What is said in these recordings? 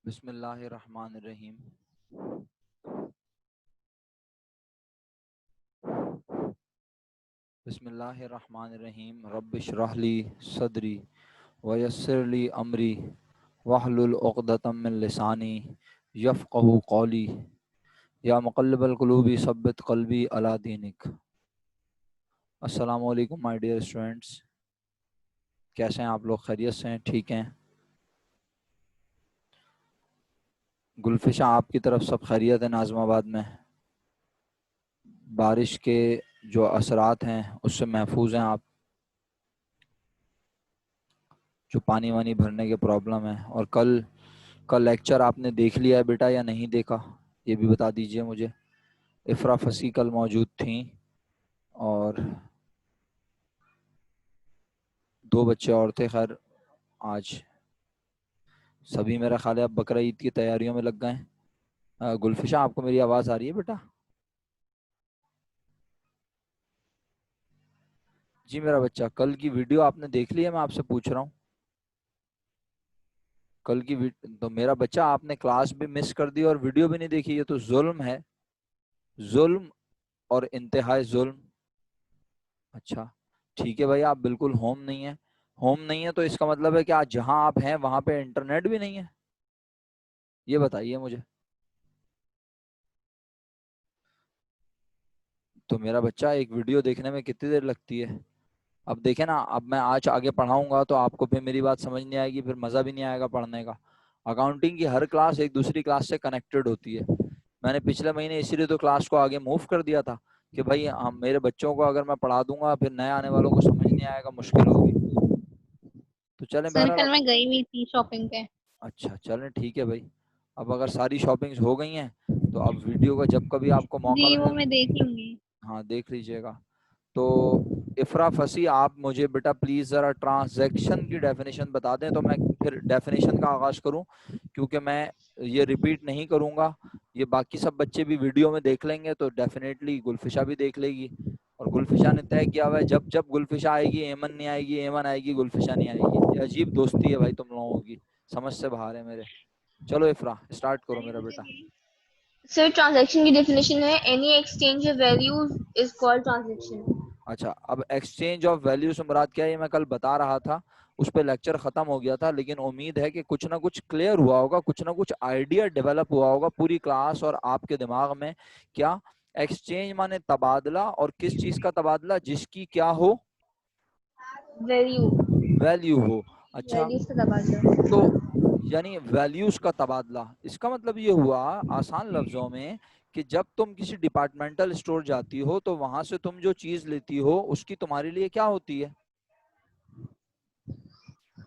बिस्मिल्लाहिर्रहमानिर्रहीम। बिस्मिल्लाहिर्रहमानिर्रहीम। रब्बिश्रह ली सदरी वयस्सिर ली अमरी वहलुल उक़दतम मिन लिसानी यफ़क़हू क़ौली। या मुक़ल्लिबल क़ुलूबि सब्बित क़ल्बी अला दीनिक। अस्सलामु अलैकुम माय डियर स्टूडेंट्स, कैसे हैं आप लोग? खैरियत से हैं? ठीक हैं? गुलफिशा, आपकी तरफ सब खैरियत है? नाज़माबाद में बारिश के जो असरात हैं उससे महफूज हैं आप? जो पानी वानी भरने के प्रॉब्लम है। और कल का लेक्चर आपने देख लिया है बेटा या नहीं देखा, ये भी बता दीजिए मुझे। इफ़रा फसी कल मौजूद थी और 2 बच्चे और थे। खैर आज सभी मेरा ख्याल है अब बकरा ईद की तैयारियों में लग गए हैं। गुलफिशा, आपको मेरी आवाज़ आ रही है बेटा? जी मेरा बच्चा, कल की वीडियो आपने देख ली है? मैं आपसे पूछ रहा हूँ कल की तो मेरा बच्चा आपने क्लास भी मिस कर दी और वीडियो भी नहीं देखी। ये तो जुल्म है, जुल्म और इंतहाई जुल्म। अच्छा ठीक है भाई, आप बिल्कुल होम नहीं है। होम नहीं है तो इसका मतलब है कि आज जहां आप हैं वहां पे इंटरनेट भी नहीं है? ये बताइए मुझे। तो मेरा बच्चा, एक वीडियो देखने में कितनी देर लगती है? अब देखे ना, अब मैं आज आगे पढ़ाऊंगा तो आपको फिर मेरी बात समझ नहीं आएगी, फिर मजा भी नहीं आएगा पढ़ने का। अकाउंटिंग की हर क्लास एक दूसरी क्लास से कनेक्टेड होती है। मैंने पिछले महीने इसीलिए तो क्लास को आगे मूव कर दिया था कि भाई हम मेरे बच्चों को अगर मैं पढ़ा दूंगा फिर नए आने वालों को समझ नहीं आएगा, मुश्किल होगी। तो चलें सर बहरहाल कल अब। मैं गई हुई थी शॉपिंग पे। अच्छा चलें, ठीक है भाई। अब अगर सारी शॉपिंग्स हो गई हैं तो अब वीडियो का जब कभी आपको मौका जी वो मिले, मैं देख लूंगी। हाँ देख लीजिएगा। तो इफ़रा फसी, आप मुझे बेटा प्लीज़ ज़रा ट्रांजैक्शन की डेफिनेशन बता दें तो मैं फिर डेफिनेशन का आगाज़ करूं, क्योंकि मैं ये रिपीट नहीं करूंगा। ये बाकी सब बच्चे भी वीडियो में देख लेंगे तो डेफिनेटली गुलफिशा भी देख लेगी। और गुलफिशा ने तय किया हुआ है जब जब गुलफिशा आएगी एमन नहीं आएगी, एमन आएगी गुलफिशा नहीं आएगी। ये अजीब दोस्ती है भाई तुम लोगों की, समझ से बाहर है मेरे। चलो इफ़रा, स्टार्ट करो मेरा बेटा। सर ट्रांजैक्शन की डेफिनेशन है any exchange of values is called transaction. अच्छा, अब एक्सचेंज ऑफ वैल्यू से मुराद क्या है ये मैं कल बता रहा था, उस पर लेक्चर खत्म हो गया था, लेकिन उम्मीद है कि कुछ ना कुछ क्लियर हुआ होगा, कुछ ना कुछ आइडिया डेवलप हुआ होगा पूरी क्लास और आपके दिमाग में। क्या एक्सचेंज माने तबादला, और किस चीज का तबादला? जिसकी क्या हो? वैल्यू, वैल्यू हो। अच्छा, वैल्यूज का तबादला। तो यानी वैल्यूज का तबादला, इसका मतलब ये हुआ आसान लफ्जों में कि जब तुम किसी डिपार्टमेंटल स्टोर जाती हो तो वहां से तुम जो चीज लेती हो उसकी तुम्हारे लिए क्या होती है?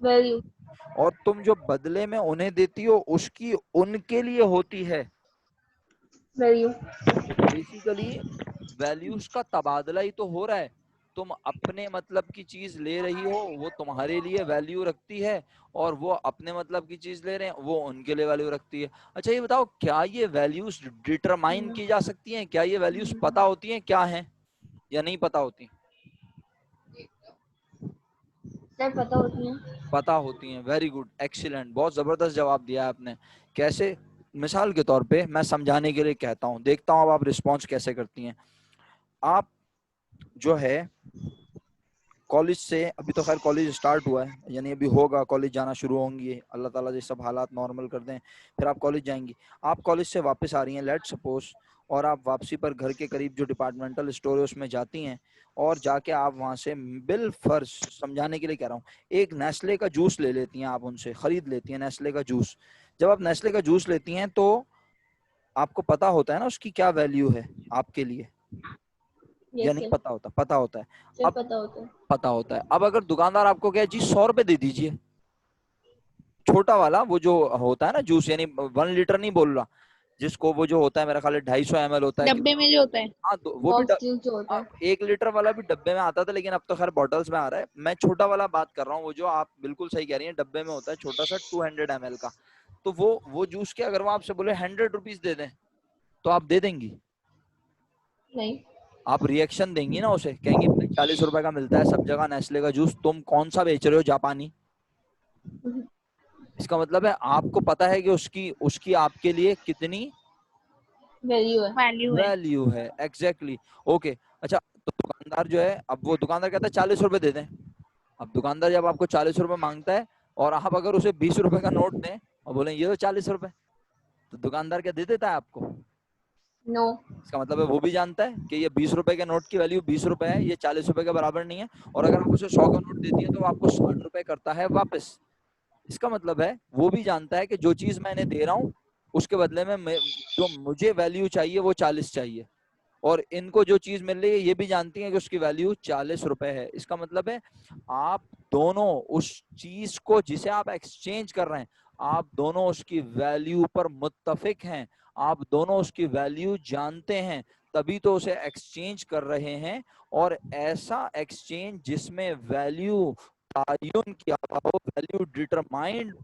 वैल्यू, और तुम जो बदले में उन्हें देती हो उसकी उनके लिए होती है। वैल्यू। तो बेसिकली वैल्यूज का तबादला ही तो हो रहा है। तुम अपने मतलब की चीज ले रही हो, वो तुम्हारे लिए वैल्यू रखती है, और वो अपने मतलब की चीज ले रहे हैं, वो उनके लिए वैल्यू रखती है। अच्छा ये बताओ, क्या ये वैल्यूज डिटरमाइन की जा सकती हैं? क्या ये वैल्यूज पता होती हैं क्या हैं, या नहीं पता होती? सर पता होती है। पता होती हैं। वेरी गुड, एक्सीलेंट, बहुत जबरदस्त जवाब दिया है आपने। कैसे? मिसाल के तौर पे मैं समझाने के लिए कहता हूँ, देखता हूँ अब आप रिस्पॉन्स कैसे करती हैं। आप जो है कॉलेज से, अभी तो खैर कॉलेज स्टार्ट हुआ है, यानी अभी होगा, कॉलेज जाना शुरू होंगी, अल्लाह ताला जो सब हालात नॉर्मल कर दें फिर आप कॉलेज जाएंगी। आप कॉलेज से वापस आ रही हैं लेट सपोज, और आप वापसी पर घर के करीब जो डिपार्टमेंटल स्टोर है उसमें जाती हैं, और जाके आप वहां से बिल फर्ज समझाने के लिए कह रहा हूँ, एक नेस्ले का जूस ले लेती हैं, आप उनसे खरीद लेती हैं नेस्ले का जूस। जब आप नेस्ले का जूस लेती हैं तो आपको पता होता है ना उसकी क्या वैल्यू है आपके लिए, या यस नहीं सर। पता होता? पता होता है। सर अब पता होता है। पता होता है, अब अगर दुकानदार आपको कहे जी 100 रुपए दे दीजिए, छोटा वाला वो जो होता है ना जूस, यानी 1 लीटर नहीं बोल रहा, जिसको वो जो होता है मेरा ख्याल है 250 ml होता है कि, डब्बे में जो होता है, हाँ वो भी बॉक्स जूस जो होता हाँ, है। 1 लीटर वाला भी डब्बे में आता था, लेकिन अब तो खैर बॉटल्स में आ रहा है। मैं छोटा वाला बात कर रहा हूँ, वो जो आप बिल्कुल सही कह रही हैं, डब्बे में होता है छोटा सा 200 ml का। तो वो जूस के अगर वो आपसे बोले 100 रुपीज दे दें तो आप दे देंगी? नहीं। आप रिएक्शन देंगी ना उसे, कहेंगी भाई 40 रुपए का मिलता है सब जगह नेस्ले का जूस, तुम कौन सा बेच रहे हो, जापानी? इसका मतलब है आपको पता है कि उसकी उसकी आपके लिए कितनी वैल्यू है। वैल्यू है। एग्जैक्टली। ओके। अच्छा, तो दुकानदार जो है, अब वो दुकानदार कहता है 40 रुपए दे दें। अब दुकानदार जब आपको 40 रुपए मांगता है और आप अगर उसे 20 रुपए का नोट दें और बोले ये तो 40 रुपए, तो दुकानदार क्या दे देता है आपको? नो। इसका मतलब है वो भी जानता है कि ये 20 रुपए के नोट की वैल्यू 20 रुपए है, ये 40 रुपए के बराबर नहीं है। और अगर आप उसे 100 का नोट देती है तो वो आपको 60 रुपए करता है वापस। इसका मतलब है वो भी जानता है कि जो चीज मैं इन्हें दे रहा हूँ उसके बदले में जो मुझे वैल्यू चाहिए वो 40 चाहिए, और इनको जो चीज मिल रही है ये भी जानती है कि उसकी वैल्यू 40 रुपए है। इसका मतलब है आप दोनों उस चीज को जिसे आप एक्सचेंज कर रहे हैं, आप दोनों उसकी वैल्यू पर मुत्तफिक हैं, आप दोनों उसकी वैल्यू जानते हैं, तभी तो उसे एक्सचेंज कर रहे हैं। और ऐसा एक्सचेंज जिसमें वैल्यू तयन किया हुआ हो, वैल्यू डिटरमाइंड।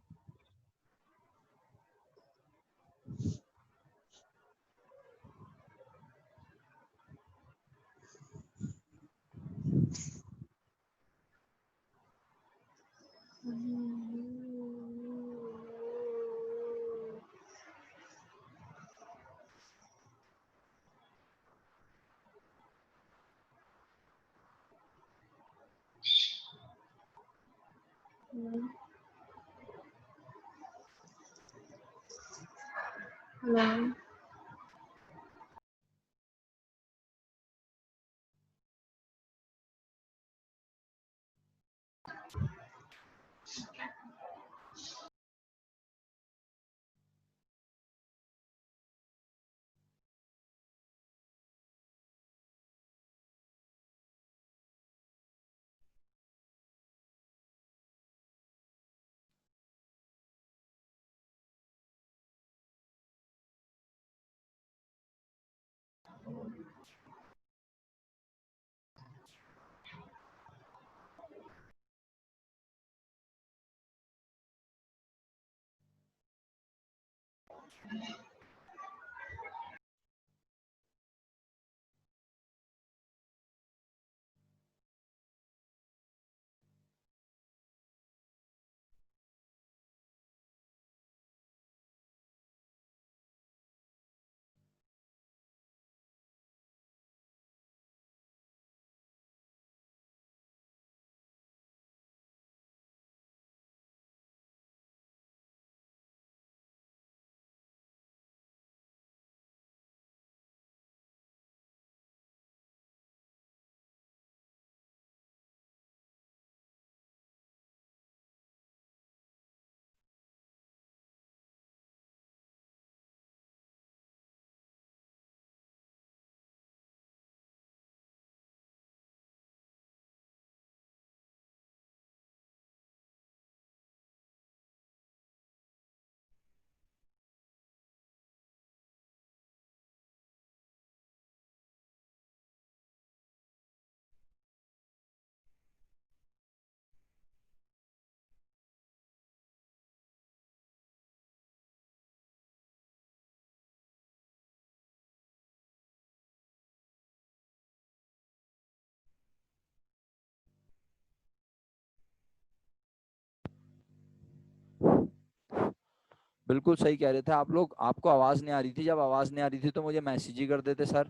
बिल्कुल सही कह रहे थे आप लोग। आपको आवाज नहीं आ रही थी, जब आवाज नहीं आ रही थी तो मुझे मैसेज ही कर देते सर।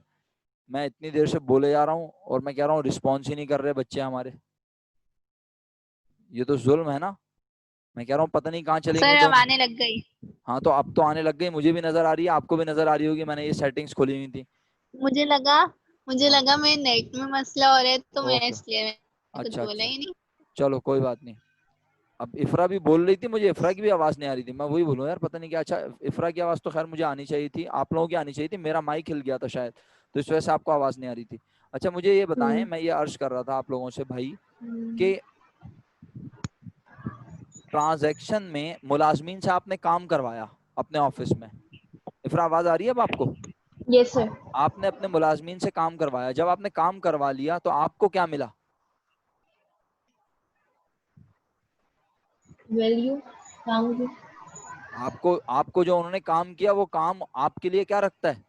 मैं इतनी देर से बोले जा रहा हूँ और मैं कह रहा हूँ रिस्पॉन्स ही नहीं कर रहे बच्चे हमारे। ये तो जुल्म है ना। मैं कह रहा हूँ पता नहीं कहाँ चली गई सर अब दोनों। आने लग गई। हाँ तो अब तो आने लग गई, मुझे भी नजर आ रही है, आपको भी नजर आ रही होगी, मैंने ये सेटिंग्स खोली हुई थी। मुझे लगा हाँ। मैं नेट में मसला हो रहा है तो मैं ओके। इसलिए मैं कुछ अच्छा बोला अच्छा, ही नहीं। चलो कोई बात नहीं। अब इफ्रा भी बोल रही थी, मुझे इफ्रा की भी आवाज नहीं आ रही थी, मैं वही बोलूँ यार पता नहीं क्या। अच्छा, इफ्रा की आवाज तो खैर मुझे आनी चाहिए थी, आप लोगों की आनी चाहिए थी, मेरा माइक हिल गया था शायद, तो इस वजह से आपको आवाज नहीं आ रही थी। अच्छा मुझे ये बताएं, मैं ये अर्ज कर रहा था आप लोगों से भाई कि ट्रांजैक्शन में मुलाजमीन से आपने काम करवाया अपने ऑफिस में। इफ्रा आवाज आ रही है अब आपको? Yes sir. आपने अपने मुलाजमीन से काम करवाया, जब आपने काम करवा लिया तो आपको क्या मिला? वैल्यू काम की। आपको आपको जो उन्होंने काम किया वो काम आपके लिए क्या रखता है?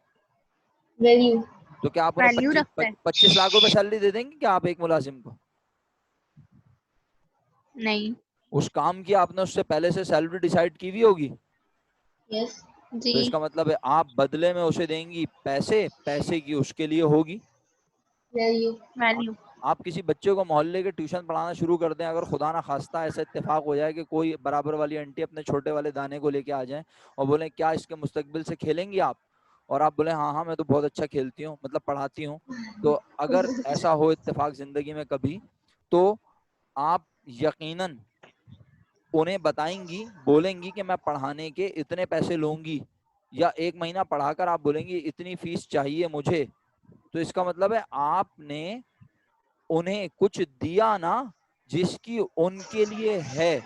वैल्यू। तो क्या आप उन्हें वैल्यू पच्चीस रखता है। 25 लाख रुपए सैलरी दे देंगे क्या आप एक मुलाजिम को? नहीं। उस काम की आपने उससे पहले से सैलरी डिसाइड की हुई होगी। यस। जी। तो इसका मतलब है आप बदले में उसे देंगी पैसे, पैसे की उसके लिए होगी वैल्यू। वैल्यू। आप किसी बच्चे को मोहल्ले के ट्यूशन पढ़ाना शुरू कर दें, अगर खुदा ना खास्ता ऐसा इत्तेफाक हो जाए कि कोई बराबर वाली आंटी अपने छोटे वाले दाने को लेके आ जाए और बोले क्या इसके मुस्तकबिल से खेलेंगी आप, और आप बोले हाँ हाँ मैं तो बहुत अच्छा खेलती हूँ, मतलब पढ़ाती हूँ, तो अगर ऐसा हो इत्तेफाक जिंदगी में कभी, तो आप यकीनन उन्हें बताएंगी, बोलेंगी कि मैं पढ़ाने के इतने पैसे लूंगी, या 1 महीना पढ़ाकर आप बोलेंगी इतनी फीस चाहिए मुझे, तो इसका मतलब है आपने उन्हें कुछ दिया ना जिसकी उनके लिए है,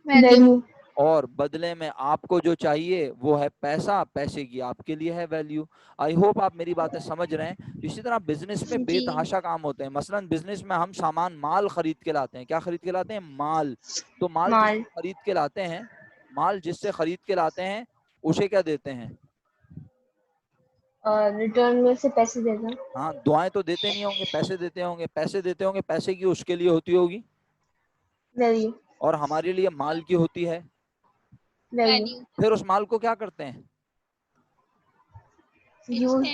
वैल्यू। और बदले में आपको जो चाहिए वो है पैसा, पैसे की आपके लिए है वैल्यू। आई होप आप मेरी बातें समझ रहे हैं। इसी तरह बिजनेस में जी। बेतहाशा काम होते हैं। मसलन बिजनेस में हम सामान माल खरीद के लाते हैं। क्या खरीद के लाते हैं? माल। तो माल माल। जिससे खरीद के लाते हैं, माल जिससे खरीद के लाते हैं उसे क्या देते हैं? और रिटर्न में से पैसे देना। हाँ, दुआएं तो देते नहीं होंगे, पैसे देते होंगे। पैसे देते होंगे, पैसे की उसके लिए होती होगी, वैल्यू। और हमारे लिए माल की होती है। वैल्यू। फिर उस माल को क्या करते हैं? यूज।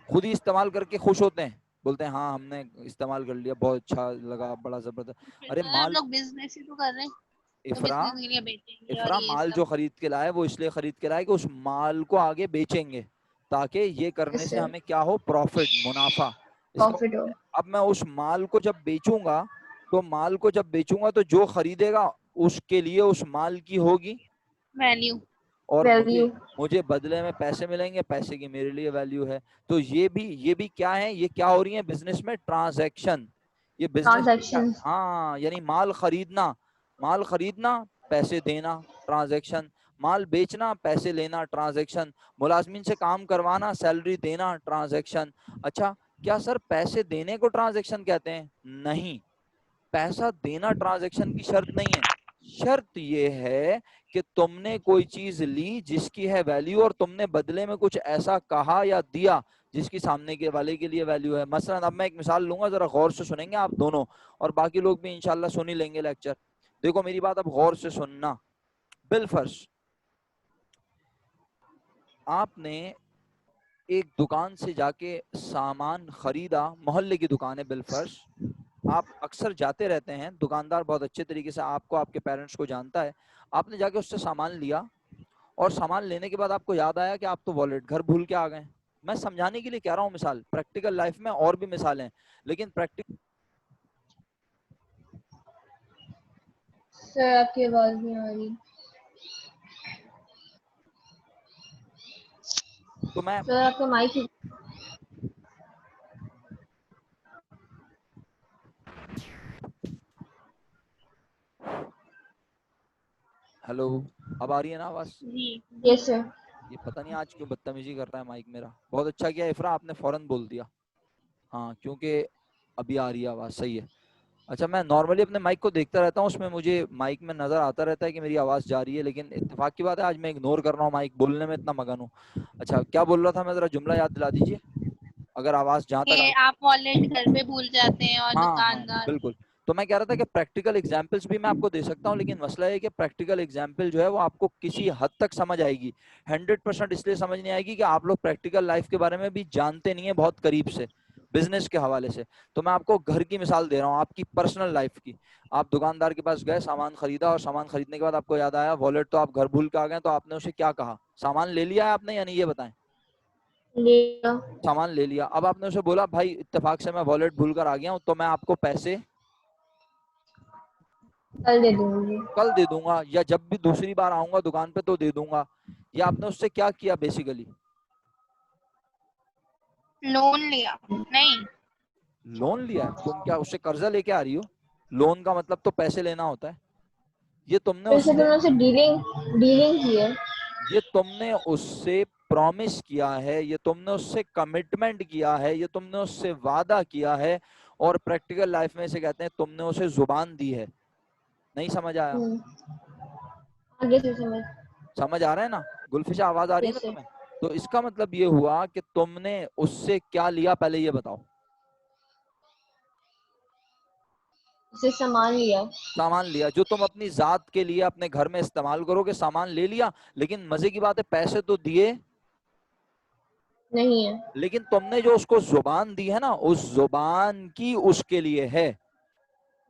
खुद ही इस्तेमाल करके खुश होते हैं, बोलते हैं हाँ हमने इस्तेमाल कर लिया, बहुत अच्छा लगा, बड़ा जबरदस्त। फिर अरे तो हम माल, लोग बिजनेस ही तो कर रहे हैं, तो इफरा, बिजनेस के लिए बेचेंगे और इफरा ये माल सब। जो खरीद के लाए वो इसलिए खरीद के लाए कि उस माल को आगे बेचेंगे, ताकि ये करने से इससे हमें क्या हो? प्रॉफिट, मुनाफा। इसका प्रॉफिट हो। मतलब है, अब मैं उस माल को जब बेचूंगा, तो माल को जब बेचूंगा तो जो खरीदेगा उसके लिए उस माल की होगी, वैल्यू। और मुझे वैल्यू। मुझे बदले में पैसे मिलेंगे, पैसे की मेरे लिए वैल्यू है। तो ये भी क्या है? ये क्या हो रही है बिजनेस में? ट्रांजैक्शन। ये बिजनेस में क्या? ट्रांजैक्शन। हाँ, यानी माल खरीदना, माल खरीदना, पैसे देना, ट्रांजैक्शन। माल बेचना, पैसे लेना, ट्रांजैक्शन। मुलाजमीन से काम करवाना, सैलरी देना, ट्रांजैक्शन। अच्छा, क्या सर पैसे देने को ट्रांजैक्शन कहते हैं? नहीं, पैसा देना ट्रांजैक्शन की शर्त नहीं है। शर्त ये है कि तुमने कोई चीज ली जिसकी है वैल्यू, और तुमने बदले में कुछ ऐसा कहा या दिया जिसकी सामने के वाले के लिए वैल्यू है। मसलन अब मैं एक मिसाल लूंगा, जरा गौर से सुनेंगे आप दोनों, और बाकी लोग भी इंशाल्लाह सुन ही लेंगे लेक्चर। देखो मेरी बात अब गौर से सुनना। बिलफर्ज आपने एक दुकान से जाके सामान खरीदा, मोहल्ले की दुकान है बिलफर्ज, आप अक्सर जाते रहते हैं, दुकानदार बहुत अच्छे तरीके से आपको, आपके पेरेंट्स को जानता है। आपने जाके उससे सामान लिया, और सामान लेने के बाद आपको याद आया कि आप तो वॉलेट घर भूल के आ गए। मैं समझाने के लिए कह रहा हूँ मिसाल, प्रैक्टिकल लाइफ में और भी मिसालें हैं, लेकिन प्रैक्टिकल। सर आपकी आवाज नहीं आ रही। तो मैं, सर आपका माइक। हेलो, अब आ रही है ना आवाज? जी। Yes sir. ये पता नहीं आज क्यों बदतमीजी कर रहा है माइक मेरा। बहुत अच्छा किया इफरा, आपने फौरन बोल दिया। हाँ, क्योंकि अभी आ रही है आवाज, सही है। अच्छा, मैं नॉर्मली अपने माइक को देखता रहता हूँ, उसमें मुझे माइक में नजर आता रहता है कि मेरी आवाज जा रही है, लेकिन इत्तेफाक की बात है आज मैं इग्नोर कर रहा हूँ, माइक बोलने में इतना मगन हूँ। अच्छा, क्या बोल रहा था मैं? जरा जुमला याद दिला दीजिए, अगर आवाज जहां तक ये आप वॉलेट घर पे भूल जाते हैं और हाँ हाँ दुकानदार। बिल्कुल। तो मैं कह रहा था कि प्रैक्टिकल एग्जाम्पल्स भी मैं आपको दे सकता हूँ, लेकिन मसला है कि प्रैक्टिकल एग्जाम्पल जो है वो आपको किसी हद तक समझ आएगी। 100% इसलिए समझ नहीं आएगी कि आप लोग प्रैक्टिकल लाइफ के बारे में भी जानते नहीं है बहुत करीब से, बिजनेस के हवाले से। तो मैं आपको घर की मिसाल दे रहा हूँ, आपकी पर्सनल लाइफ की। आप दुकानदार के पास गए, सामान खरीदा, और सामान खरीदने के बाद आपको याद आया वॉलेट तो आप घर भूल के आ गए, तो आपने उसे क्या कहा? सामान ले लिया है आपने या नहीं, ये बताएं। लिया। सामान ले लिया। अब आपने उसे बोला भाई इत्तेफाक से मैं वॉलेट भूल कर आ गया हूँ, तो मैं आपको पैसे कल दे दूंगी। कल दे दूंगा, या जब भी दूसरी बार आऊंगा दुकान पे तो दे दूंगा। या आपने उससे क्या किया बेसिकली? लोन लिया नहीं। लोन लिया है। तुम क्या उससे कर्जा लेके आ रही हो? लोन का मतलब तो पैसे लेना होता है। ये तुमने फिर से उससे तुमने उससे डीलिंग डीलिंग की है। ये तुमने उससे प्रॉमिस किया है, ये तुमने उससे कमिटमेंट किया है, ये तुमने उससे वादा किया है, और प्रैक्टिकल लाइफ में इसे कहते हैं तुमने उसे जुबान दी है। नहीं समझ आया? आगे से समझ। समझ आ रहा है ना? गुलफिशा, आवाज आ रही है ना यस सर। तुम्हें? तो इसका मतलब ये हुआ कि तुमने उससे क्या लिया, पहले ये बताओ। उससे सामान लिया, सामान लिया जो तुम अपनी जात के लिए अपने घर में इस्तेमाल करोगे, सामान ले लिया। लेकिन मजे की बात है पैसे तो दिए नहीं है। लेकिन तुमने जो उसको जुबान दी है ना, उस जुबान की उसके लिए है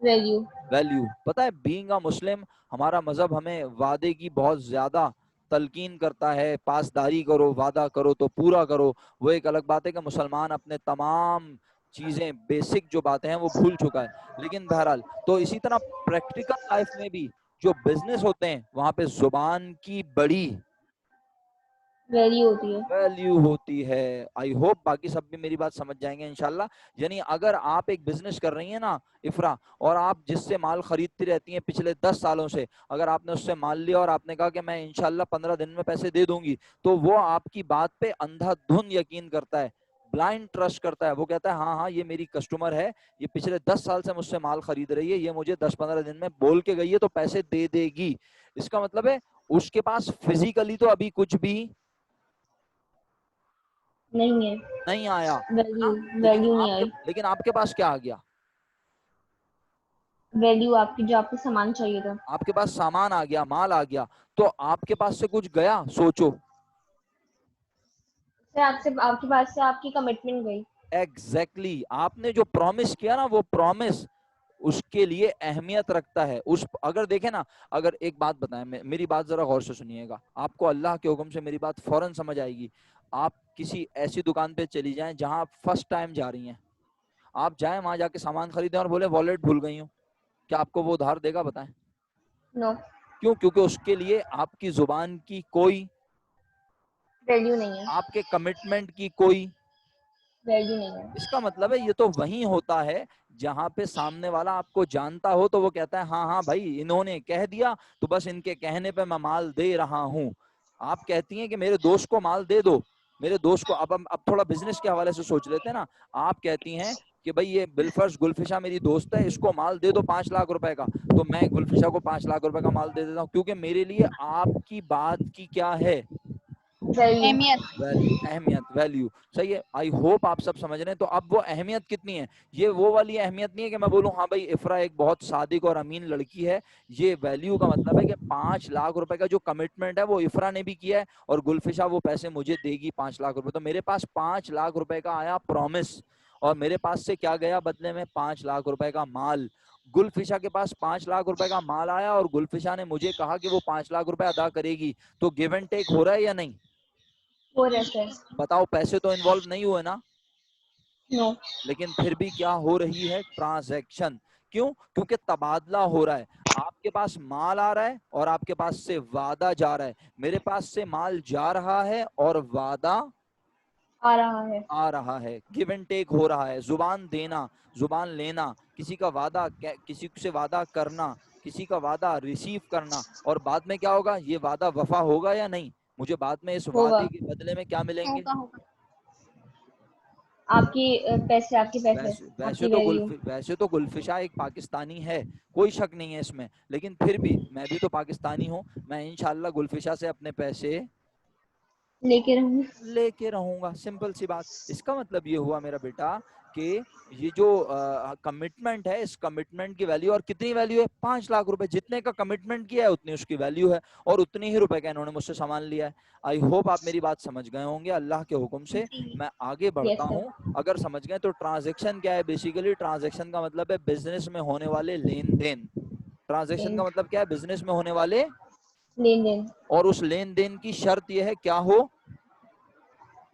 वैल्यू। वैल्यू। पता है बीइंग अ मुस्लिम हमारा मजहब हमें वादे की बहुत ज्यादा तलकीन करता है, पासदारी करो, वादा करो तो पूरा करो। वो एक अलग बात है कि मुसलमान अपने तमाम चीजें बेसिक जो बातें हैं वो भूल चुका है। लेकिन बहरहाल तो इसी तरह प्रैक्टिकल लाइफ में भी जो बिजनेस होते हैं वहां पे जुबान की बड़ी वैल्यू होती है। वैल्यू होती है। आई होप बाकी सब भी मेरी बात समझ जाएंगे इंशाल्लाह। यानी अगर आप एक बिजनेस कर रही हैं ना इफ्रा, और आप जिससे माल खरीदती रहती हैं पिछले 10 सालों से, अगर आपने उससे माल लिया और आपने कहा कि मैं इंशाल्लाह 15 दिन में पैसे दे दूंगी, तो वो आपकी बात पे अंधाधुंध यकीन करता है, ब्लाइंड ट्रस्ट करता है। वो कहता है हाँ हाँ ये मेरी कस्टमर है, ये पिछले 10 साल से मुझसे माल खरीद रही है, ये मुझे 10-15 दिन में बोल के गई है तो पैसे दे देगी। इसका मतलब है उसके पास फिजिकली तो अभी कुछ भी नहीं है। नहीं आया है वैल्यू, ना। वैल्यू नहीं आई। लेकिन आपके पास क्या आ गया? वैल्यू आपकी, जो आपको सामान चाहिए था। आपके पास सामान आ गया, माल आ गया। तो आपके पास से कुछ गया, सोचो। फिर आपसे, आपके पास से आपकी कमिटमेंट गई। एग्जैक्टली आपने जो प्रॉमिस किया ना, वो प्रॉमिस उसके लिए अहमियत रखता है। उस अगर देखे ना, अगर एक बात बताएं, मेरी बात जरा गौर से सुनिएगा, आपको अल्लाह के हुक्म से मेरी बात फौरन समझ आएगी। आप किसी ऐसी दुकान पे चली जाएं जहां आप फर्स्ट टाइम जा रही हैं, आप जाएं वहां जाके सामान खरीदें और बोले वॉलेट भूल गई हूँ, क्या आपको वो उधार देगा? बताएं। नो। क्यों? क्योंकि उसके लिए आपकी जुबान की कोई, वैल्यू नहीं है। आपके कमिटमेंट की कोई। वैल्यू नहीं है। इसका मतलब है ये तो वही होता है जहां पे सामने वाला आपको जानता हो तो वो कहता है हाँ हाँ भाई इन्होंने कह दिया तो बस इनके कहने पे मैं माल दे रहा हूँ। आप कहती हैं कि मेरे दोस्त को माल दे दो, मेरे दोस्त को, अब थोड़ा बिजनेस के हवाले से सोच लेते हैं ना। आप कहती हैं कि भाई ये बिलफर्ज गुलफिशा मेरी दोस्त है, इसको माल दे दो 5 लाख रुपए का, तो मैं गुलफिशा को 5 लाख रुपए का माल दे देता हूँ, क्योंकि मेरे लिए आपकी बात की क्या है? वैल्यू। अहमियत। वैल्यू, अहमियत, वैल्यू। सही है। आई होप आप सब समझ रहे हैं। तो अब वो अहमियत कितनी है, ये वो वाली अहमियत नहीं है कि मैं बोलूं हाँ भाई इफ्रा एक बहुत सादिक और अमीन लड़की है। ये वैल्यू का मतलब है कि 5 लाख रुपए का जो कमिटमेंट है वो इफ्रा ने भी किया है और गुलफिशा वो पैसे मुझे देगी 5 लाख रुपए। तो मेरे पास 5 लाख रुपए का आया प्रॉमिस, और मेरे पास से क्या गया बदले में? 5 लाख रुपए का माल। गुलफिशा के पास 5 लाख रुपए का माल आया और गुलफिशा ने मुझे कहा कि वो 5 लाख रुपए अदा करेगी। तो गिव एंड टेक हो रहा है या नहीं? वो रहता है। बताओ, पैसे तो इन्वॉल्व नहीं हुए ना, नो। लेकिन फिर भी क्या हो रही है? ट्रांजैक्शन। क्यों? क्योंकि तबादला हो रहा है। आपके पास माल आ रहा है और आपके पास से वादा जा रहा है। मेरे पास से माल जा रहा है और वादा आ रहा है। आ रहा है। गिव एंड टेक हो रहा है। जुबान देना, जुबान लेना, किसी का वादा, किसी से वादा करना, किसी का वादा रिसीव करना, और बाद में क्या होगा? ये वादा वफा होगा या नहीं? मुझे बाद में इस होगा। वादे के बदले में क्या मिलेंगे? होगा होगा। आपकी पैसे, आपके पैसे, आपकी वैल्यू। वैसे तो गुलफिशा एक पाकिस्तानी है, कोई शक नहीं है इसमें, लेकिन फिर भी मैं भी तो पाकिस्तानी हूँ। मैं इंशाल्लाह गुलफिशा से अपने पैसे लेके रहूं। लेके रहूंगा। सिंपल सी बात। इसका मतलब ये हुआ मेरा बेटा कि ये जो कमिटमेंट है, इस कमिटमेंट की वैल्यू, और कितनी वैल्यू है? 5 लाख रुपए। जितने का कमिटमेंट किया है उतनी उसकी वैल्यू है, और उतनी ही रुपए का इन्होंने मुझसे सामान लिया है। आई होप आप मेरी बात समझ गए होंगे। अल्लाह के हुक्म से जी। मैं आगे बढ़ता यस सर। हूँ। अगर समझ गए तो ट्रांजेक्शन क्या है? बेसिकली ट्रांजेक्शन का मतलब है बिजनेस में होने वाले लेन देन। ट्रांजेक्शन का मतलब क्या है? बिजनेस में होने वाले, लेन देन। और उस लेन देन की शर्त यह है क्या हो?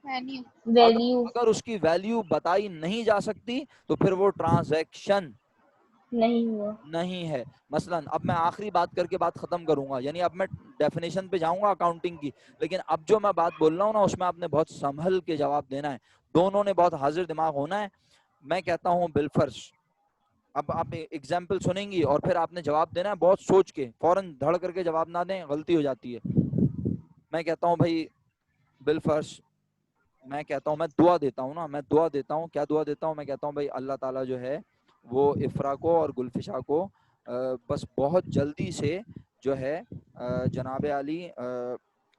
वैल्यू। अगर वैल्यू अगर उसकी वैल्यू बताई नहीं जा सकती तो फिर वो ट्रांजैक्शन नहीं हुआ। नहीं है। मसलन अब मैं आखिरी बात करके बात खत्म करूंगा, यानी अब मैं डेफिनेशन पे जाऊंगा अकाउंटिंग की, लेकिन अब जो मैं बात बोल रहा हूँ ना उसमें आपने बहुत संभल के जवाब देना है। दोनों ने बहुत हाजिर दिमाग होना है। मैं कहता हूँ बिलफर्ज, अब आप एग्जाम्पल सुनेंगी और फिर आपने जवाब देना है बहुत सोच के, फौरन धड़ करके जवाब ना दें, गलती हो जाती है। मैं कहता हूँ भाई बिलफर्ज, मैं कहता हूँ, मैं दुआ देता हूँ ना, मैं दुआ देता हूँ, क्या दुआ देता हूँ? मैं कहता हूँ भाई अल्लाह ताला जो है वो इफ्रा को और गुलफिशा को बस बहुत जल्दी से जो है जनाब आली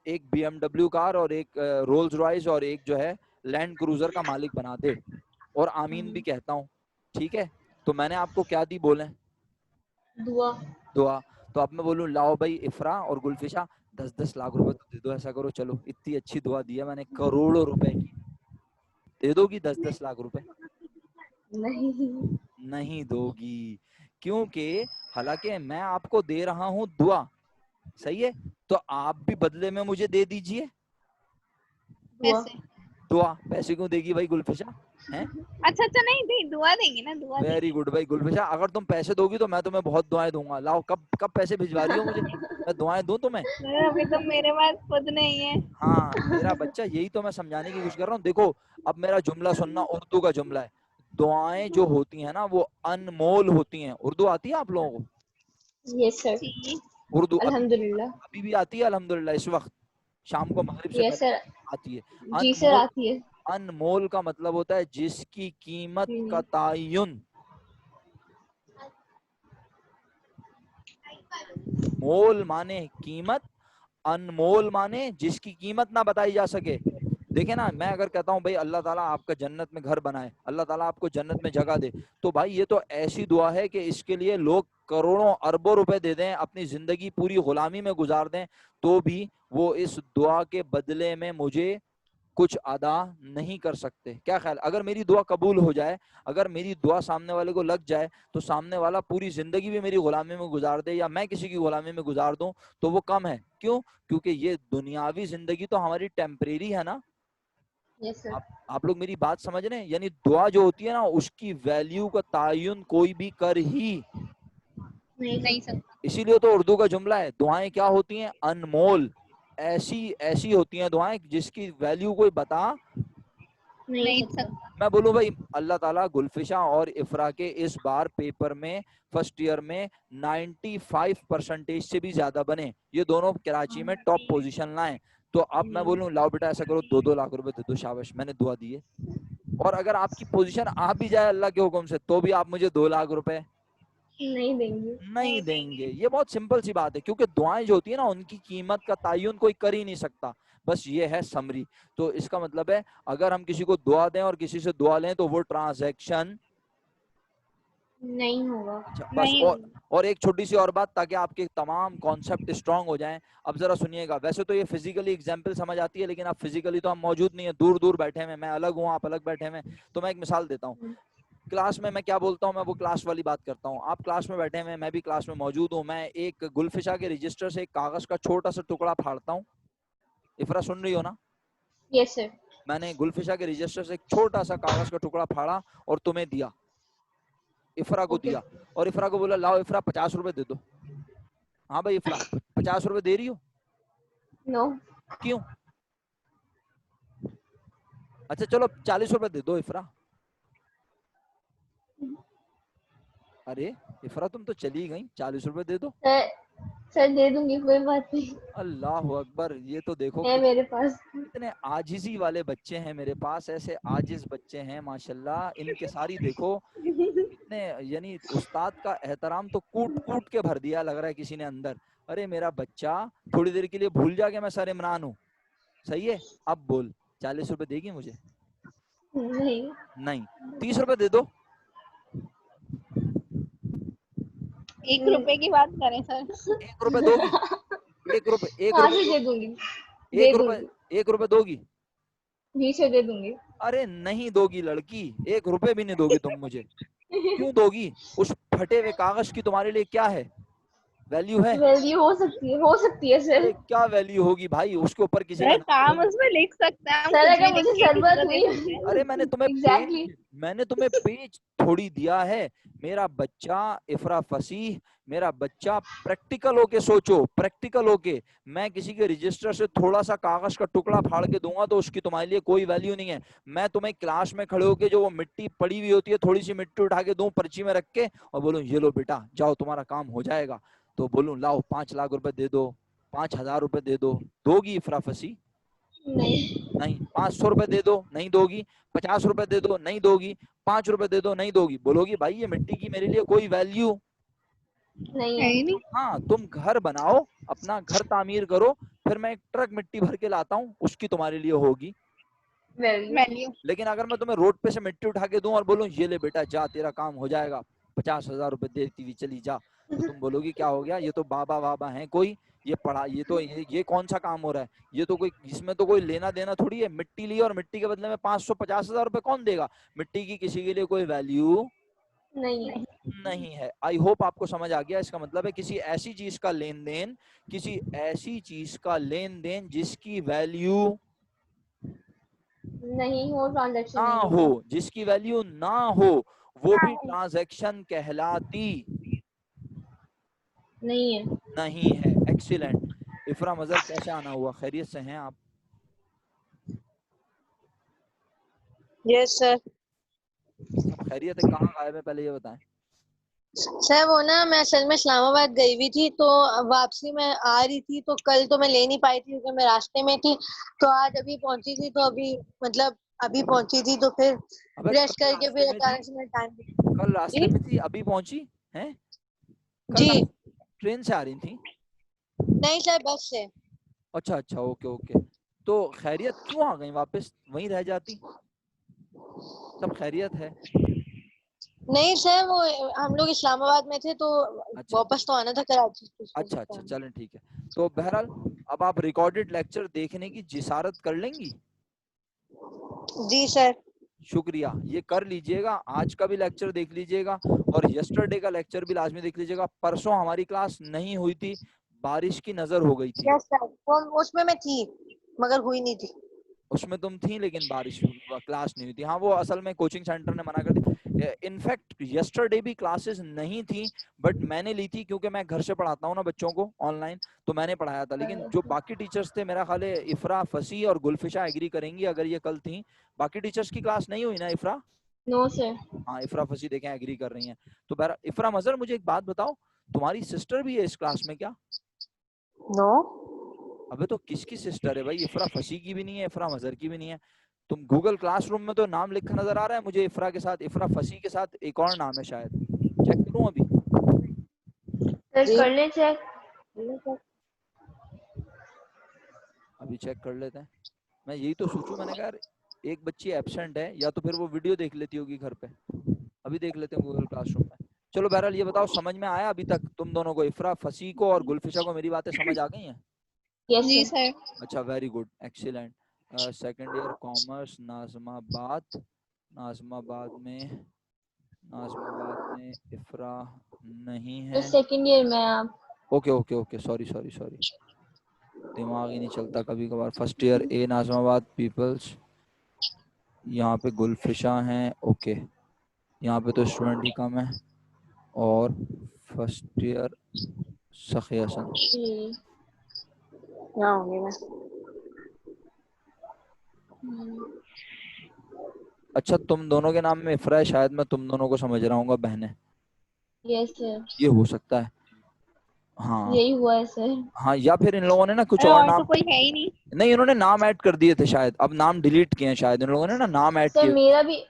एक BMW कार और एक रोल्स रॉयस और एक जो है लैंड क्रूजर का मालिक बना दे। और आमीन भी कहता हूँ। ठीक है, तो मैंने आपको क्या दी बोले? दुआ। दुआ। तो अब मैं बोलूं लाओ भाई इफ्रा और गुलफिशा 10-10 लाख रुपए तो दे दो, ऐसा करो, चलो इतनी अच्छी दुआ दी है मैंने करोड़ों रुपए की, दे दोगी 10-10 लाख रुपए? नहीं। नहीं दोगी, क्योंकि हालांकि मैं आपको दे रहा हूं दुआ, सही है, तो आप भी बदले में मुझे दे दीजिए दुआ। पैसे। दुआ। पैसे क्यों देगी भाई गुलफिशा? हैं? अच्छा अच्छा, नहीं दी, दुआ देंगे ना, दुआ वेरी देंगे। गुड भाई गुलफिशा, अगर तुम पैसे दोगी तो मैं तुम्हें बहुत दुआएं दूंगा। लाओ, कब कब पैसे भिजवा रही हो मुझे, मैं दुआएं दूं तुम्हें? अभी तो मेरे पास खुद नहीं है। हाँ मेरा बच्चा, यही तो मैं समझाने की कोशिश कर रहा हूँ। देखो अब मेरा जुमला सुनना, उर्दू का जुमला है। दुआएं जो होती है ना वो अनमोल होती हैं। उर्दू आती है आप लोगों को? Yes sir. जी। उर्दू अभी अल्हम्दुलिल्लाह। अभी भी आती है अल्हम्दुलिल्लाह, इस वक्त शाम को मगरिब से यस पहले सर। आती है। जी सर अनमोल, आती है। अनमोल का मतलब होता है जिसकी कीमत का तायुन। मोल माने कीमत, अनमोल माने जिसकी कीमत ना बताई जा सके। देखे ना, मैं अगर कहता हूँ भाई अल्लाह ताला आपका जन्नत में घर बनाए, अल्लाह ताला आपको जन्नत में जगह दे, तो भाई ये तो ऐसी दुआ है कि इसके लिए लोग करोड़ों अरबों रुपए दे दें, अपनी जिंदगी पूरी गुलामी में गुजार दें, तो भी वो इस दुआ के बदले में मुझे कुछ अदा नहीं कर सकते। क्या ख्याल, अगर मेरी दुआ कबूल हो जाए, अगर मेरी दुआ सामने वाले को लग जाए, तो सामने वाला पूरी जिंदगी भी मेरी गुलामी में गुजार दे या मैं किसी की गुलामी में गुजार दूं, तो वो कम है। क्यों? क्योंकि ये दुनियावी जिंदगी तो हमारी टेम्परेरी है ना। Yes sir. आप लोग मेरी बात समझ रहे हैं? यानी दुआ जो होती है ना, उसकी वैल्यू का तायुन कोई भी कर ही नहीं सकता। इसीलिए तो उर्दू का जुमला है, दुआएं क्या होती हैं? अनमोल। ऐसी ऐसी होती हैं दुआएं जिसकी वैल्यू कोई बता। नहीं सकता। सकता। मैं बोलूं भाई अल्लाह ताला गुलफिशा और इफ्रा के इस बार पेपर में फर्स्ट ईयर में 95% से भी ज्यादा बने, ये दोनों कराची में टॉप पोजीशन लाएं, तो अब मैं बोलूं लाओ बेटा ऐसा करो 2-2 लाख रुपए दे दो, शाबाश मैंने दुआ दी है। और अगर आपकी पोजीशन आ भी जाए अल्लाह के हुक्म से, तो भी आप मुझे 2 लाख रुपए नहीं देंगे। नहीं देंगे। ये बहुत सिंपल सी बात है, क्योंकि दुआएं जो होती है ना उनकी कीमत का तायुन कोई कर ही नहीं सकता। बस ये है समरी। तो इसका मतलब है अगर हम किसी को दुआ दें और किसी से दुआ लें तो वो ट्रांजैक्शन नहीं होगा। अच्छा बस। नहीं होगा। और एक छोटी सी और बात, ताकि आपके तमाम कॉन्सेप्ट स्ट्रांग हो जाएं। अब जरा सुनिएगा, वैसे तो ये फिजिकली एग्जाम्पल समझ आती है, लेकिन अब फिजिकली तो हम मौजूद नहीं है, दूर दूर बैठे हैं, मैं अलग हूँ आप अलग बैठे हैं। तो मैं एक मिसाल देता हूँ। क्लास में मैं क्या बोलता हूँ, मैं वो क्लास वाली बात करता हूँ। आप क्लास में बैठे हैं, मैं भी क्लास में मौजूद हूँ, मैं एक गुलफिशा के रजिस्टर से एक कागज का छोटा सा टुकड़ा फाड़ता हूँ। इफरा सुन रही हो ना? Yes sir. मैंने गुलफिशा के रजिस्टर से एक छोटा सा कागज का टुकड़ा फाड़ा और तुम्हें दिया, इफरा को ओके। दिया, और इफरा को बोला लाओ इफरा 50 रुपए दे दो। हाँ भाई इफरा 50 रुपए दे रही हो? नो। क्यों? अच्छा चलो 40 रुपए दे दो इफरा। अरे इफरा तुम तो चली गई, 40 रुपए दे दो। सर, सर दे दूंगी, कोई बात नहीं। अल्लाह अकबर, ये तो देखो है मेरे पास। कितने आजिजी वाले बच्चे हैं मेरे पास, ऐसे आजिज बच्चे हैं माशाल्लाह। इनके सारी देखो कितने, यानी उस्ताद का एहतराम तो कूट कूट के भर दिया लग रहा है किसी ने अंदर। अरे मेरा बच्चा थोड़ी देर के लिए भूल जा के मैं सर इमरान हूँ, सही है। अब बोल 40 रुपए देगी मुझे? नहीं। नहीं। 30 रुपए दे दो। 1 रुपए की बात करें सर। 1 रुपए दोगी? 1 रुपए, एक हाँ रुपए सर दो, दे दूंगी। दे 1 रुपए, दूंगी। 1 रुपए दोगी? जी सर दे दूंगी। अरे नहीं दोगी लड़की, 1 रुपए भी नहीं दोगी तुम मुझे। क्यों दोगी? उस फटे हुए कागज की तुम्हारे लिए क्या है, वैल्यू है? वैल्यू हो सकती है सर। अरे क्या वैल्यू होगी भाई, उसके ऊपर किसी का सर नाम काम होगा? उसमें लिख सकते हैं, हम सर कुछ भी अगर मुझे लिखेंगे, किसी जरूरत को दे हुई। सकते हैं। अरे एग्जैक्टली। मैंने तुम्हें पेज थोड़ी दिया है। मेरा बच्चा इफरा फसीह, मेरा बच्चा प्रैक्टिकल होके सोचो, प्रैक्टिकल होके। मैं किसी के रजिस्टर से थोड़ा सा कागज का टुकड़ा फाड़ के दूंगा तो उसकी तुम्हारे लिए कोई वैल्यू नहीं है। मैं तुम्हें क्लास में खड़े होके जो वो मिट्टी पड़ी हुई होती है, थोड़ी सी मिट्टी उठा के दूं पर्ची में रख के और बोलूं ये लो बेटा जाओ तुम्हारा काम हो जाएगा, तो बोलूं लाओ 5 लाख रुपए दे दो, 5,000 रुपए दे दो, दोगी इफरा फसीह? नहीं। नहीं। 500 रुपए दे दो, नहीं दोगी। 50 रुपए दे दो, नहीं दोगी। 5 रुपए दे दो, नहीं दोगी। बोलोगी भाई ये मिट्टी की मेरे लिए कोई वैल्यू नहीं है है। ही नहीं। हाँ तुम घर बनाओ, अपना घर तामीर करो, फिर मैं एक ट्रक मिट्टी भर के लाता हूँ, उसकी तुम्हारे लिए होगी वैल्यू। वैल्यू। लेकिन अगर मैं तुम्हें रोड पे से मिट्टी उठा के दूं और बोलूं ये ले बेटा जा तेरा काम हो जाएगा, 50,000 रुपए देती हुई चली जा, तो तुम बोलोगी क्या हो गया, ये तो बाबा बाबा हैं कोई, ये पढ़ा, ये तो ये कौन सा काम हो रहा है, ये तो कोई, इसमें तो कोई लेना देना थोड़ी है, मिट्टी ली और मिट्टी के बदले में 550,000 रुपए कौन देगा, मिट्टी की किसी के लिए कोई वैल्यू नहीं है। नहीं है। आई होप आपको समझ आ गया। इसका मतलब है किसी ऐसी चीज का लेन देन, किसी ऐसी चीज का लेन देन जिसकी वैल्यू नहीं हो, ट्रांजैक्शन ना नहीं हो, होगा। जिसकी वैल्यू ना हो, वो भी ट्रांजैक्शन कहलाती नहीं है। नहीं है। एक्सीलेंट। इफरा मजर कैसे आना हुआ, खैरियत से हैं आप? Yes sir. सब खैरियत है? कहाँ गायब है पहले ये बताएं। सर वो ना मैं असल में इस्लामाबाद गई हुई थी, तो वापसी में आ रही थी, तो कल तो मैं ले नहीं पाई थी क्योंकि मैं रास्ते में थी। तो आज अभी पहुंची थी, तो अभी मतलब अभी पहुंची थी, तो फिर अबे रेस्ट कल करके रास्ते फिर में थी, अचानक से मेरा टाइम। कल रास्ते जी में थी अभी पहुंची हैं? कल जी। रात ट्रेन से आ रही थी? नहीं सर, बस से। अच्छा अच्छा, ओके ओके। तो खैरियत, क्यों आ गई वापस, वहीं रह जाती, सब खैरियत है? नहीं सर, वो हम लोग इस्लामाबाद में थे, तो अच्छा वापस तो आना था कराची तो इसलिए अच्छा अच्छा, time। चलें ठीक है। तो बहरहाल अब आप रिकॉर्डेड लेक्चर देखने की जिसारत कर लेंगी? जी सर। शुक्रिया, ये कर लीजिएगा। आज का भी लेक्चर देख लीजिएगा और यस्टरडे का लेक्चर भी लाजमी देख लीजिएगा। परसों हमारी क्लास नहीं हुई थी, बारिश की नजर हो गई थी। यस सर, वो उसमें मैं थी मगर हुई नहीं थी। उसमें तुम थी लेकिन बारिश क्लास नहीं हुई थी। हाँ, वो असल में कोचिंग सेंटर ने मना कर दिया। इनफैक्ट यस्टरडे भी क्लासेस नहीं थी, बट मैंने ली थी क्योंकि मैं घर से पढ़ाता हूँ ना बच्चों को ऑनलाइन, तो मैंने पढ़ाया था। लेकिन जो बाकी टीचर्स थे, मेरा ख्याल है इफरा, फसी और गुलफिशा एग्री करेंगी अगर ये कल थी, बाकी टीचर्स की क्लास नहीं हुई ना इफरा? No sir. हाँ, इफरा फसी देखें एग्री कर रही हैं। तो बहरा इफरा मजर, मुझे एक बात बताओ, तुम्हारी सिस्टर भी है इस क्लास में क्या? नो। अबे तो किसकी सिस्टर है भाई? इफरा फसी की भी नहीं है, इफरा मजर की भी नहीं है। तुम गूगल क्लासरूम में तो नाम लिखा नजर आ रहा है मुझे, इफरा के साथ, इफरा फसी के साथ एक और नाम है शायद। चेक करूं अभी? सर जी कर ले चेक। अभी चेक कर लेते हैं। मैं यही तो सोचूं, मैंने कहा यार एक बच्ची एब्सेंट है, या तो फिर वो वीडियो देख लेती होगी घर पे। अभी देख लेते हैं गूगल क्लासरूम में। चलो बहरहाल ये बताओ, समझ में आया अभी तक तुम दोनों को, इफरा फसी को और गुलफिशा को मेरी बातें समझ आ गई हैं? यस जी सर। सर। अच्छा, very good, excellent. Second year commerce, Najmabad, Najmabad में, नाजमाबाद में इफरा नहीं तो है। सेकंड ईयर में आप। Okay okay okay, sorry sorry sorry, दिमाग ही नहीं चलता कभी कभार। फर्स्ट ईयर ए नाजमाबाद पीपल्स, यहाँ पे गुलफिशा हैं, ओके। यहाँ पे तो स्टूडेंट ही कम है। और फर्स्ट ईयर सखी हसन। जी। यहाँ होंगी मैं। अच्छा, तुम दोनों के नाम में इफरा है, शायद मैं तुम दोनों को समझ रहा हूँ बहनें, यस सर। ये हो सकता है। हाँ यही हुआ है सर। हाँ, या फिर इन लोगों ने ना कुछ अरे और और तो नाम, कोई है ही नहीं। नहीं इन्होंने नाम ऐड कर दिए थे शायद, अब नाम डिलीट किए हैं शायद इन लोगों ने ना, नाम ऐड सर किए। मेरा भी,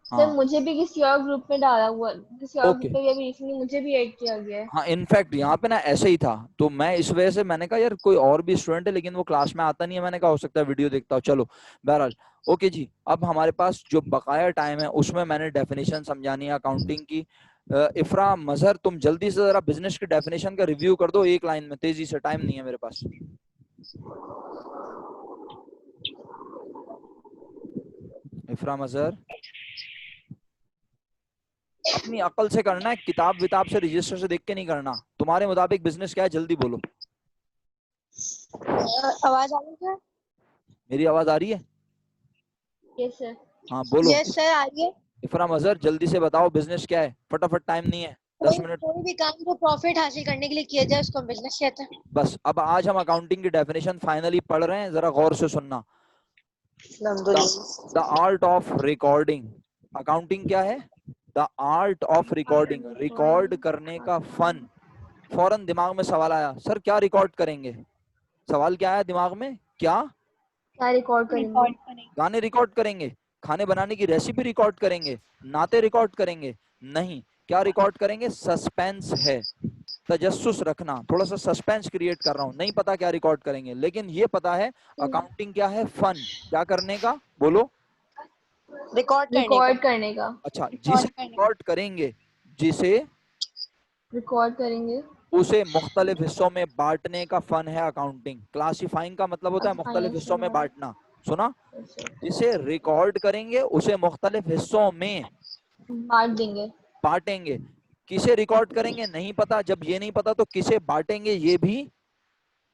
सर हाँ मुझे भी किसी और ग्रुप में डाला हुआ, किसी और ओके। ग्रुप पे भी अभी रिसेंटली मुझे भी ऐड किया गया है। हाँ, इनफैक्ट यहाँ पे ना ऐसे ही था, तो मैं इस वजह से मैंने कहा यार कोई और भी स्टूडेंट है लेकिन वो क्लास में आता नहीं है, मैंने कहा हो सकता है वीडियो देखता हो। चलो बहरहाल, ओके जी। अब हमारे पास जो बकाया टाइम है उसमें मैंने डेफिनेशन समझानी है अकाउंटिंग की। इफरा मजहर, तुम जल्दी से जरा बिजनेस की डेफिनेशन का रिव्यू कर दो एक लाइन में, तेजी से, टाइम नहीं है मेरे पास। इफरा मजहर, अपनी अकल से करना है, किताब विताब से रजिस्टर से देख के नहीं करना। तुम्हारे मुताबिक बिजनेस क्या है, जल्दी बोलो। आवाज आ रही है? मेरी आवाज आ रही है? Yes sir. हाँ बोलो। यस सर, आ रही है। इफरा मजहर जल्दी से बताओ बिजनेस क्या है, फटाफट, टाइम नहीं है, 10 मिनट। कोई भी काम जो प्रॉफिट हासिल करने के लिए किया जाए उसको बिजनेस कहते हैं। बस अब आज हम अकाउंटिंग की डेफिनेशन फाइनली पढ़ रहे हैं, जरा गौर से सुनना। The art of recording. Accounting क्या है? The art of recording, record करने का फन। फौरन दिमाग में सवाल आया, सर क्या रिकॉर्ड करेंगे? सवाल क्या आया दिमाग में, क्या? क्या रिकॉर्ड करेंगे? रिकॉर्ड करेंगे। गाने रिकॉर्ड करेंगे? खाने बनाने की रेसिपी रिकॉर्ड करेंगे? नाते रिकॉर्ड करेंगे? नहीं। क्या रिकॉर्ड करेंगे? सस्पेंस है, तजस्सुस रखना, थोड़ा सा सस्पेंस क्रिएट कर रहा हूं, नहीं पता क्या रिकॉर्ड करेंगे, लेकिन ये पता है अकाउंटिंग क्या है, फन। क्या करने का, बोलो। रिकॉर्ड करने का। रिकॉर्ड करने का। अच्छा, जिसे रिकॉर्ड करने का। रिकॉर्ड करेंगे, जिसे रिकॉर्ड करेंगे, उसे मुख्तलिफ हिस्सों में बांटने का फन है अकाउंटिंग। क्लासिफाइंग का मतलब होता है मुख्तलिफ हिस्सों में बांटना। सुना? जिसे रिकॉर्ड करेंगे उसे मुख्तलिफ हिस्सों में बांट देंगे, बांटेंगे। किसे रिकॉर्ड करेंगे नहीं पता। जब ये नहीं पता तो किसे बांटेंगे ये भी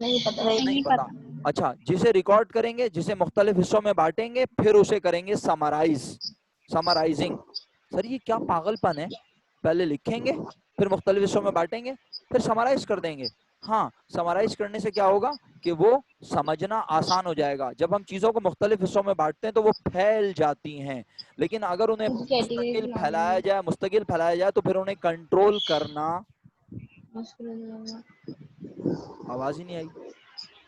नहीं पता। नहीं पता। अच्छा, जिसे रिकॉर्ड करेंगे, जिसे मुख्तलिफ हिस्सों में बांटेंगे, फिर उसे करेंगे समराइज, समराइजिंग। सर ये क्या पागलपन है? पहले लिखेंगे, फिर मुख्तलिफ हिस्सों में बांटेंगे, फिर समराइज कर देंगे। हाँ, समराइज करने से क्या होगा कि वो समझना आसान हो जाएगा। जब हम चीजों को मुख्तलिफ हिस्सों में बांटते हैं तो वो फैल जाती हैं, लेकिन अगर उन्हें कैटेगरी मुस्तकिल फैलाया जाए तो फिर उन्हें कंट्रोल करना। मुश्किल हो जाएगा, आवाज ही नहीं आई।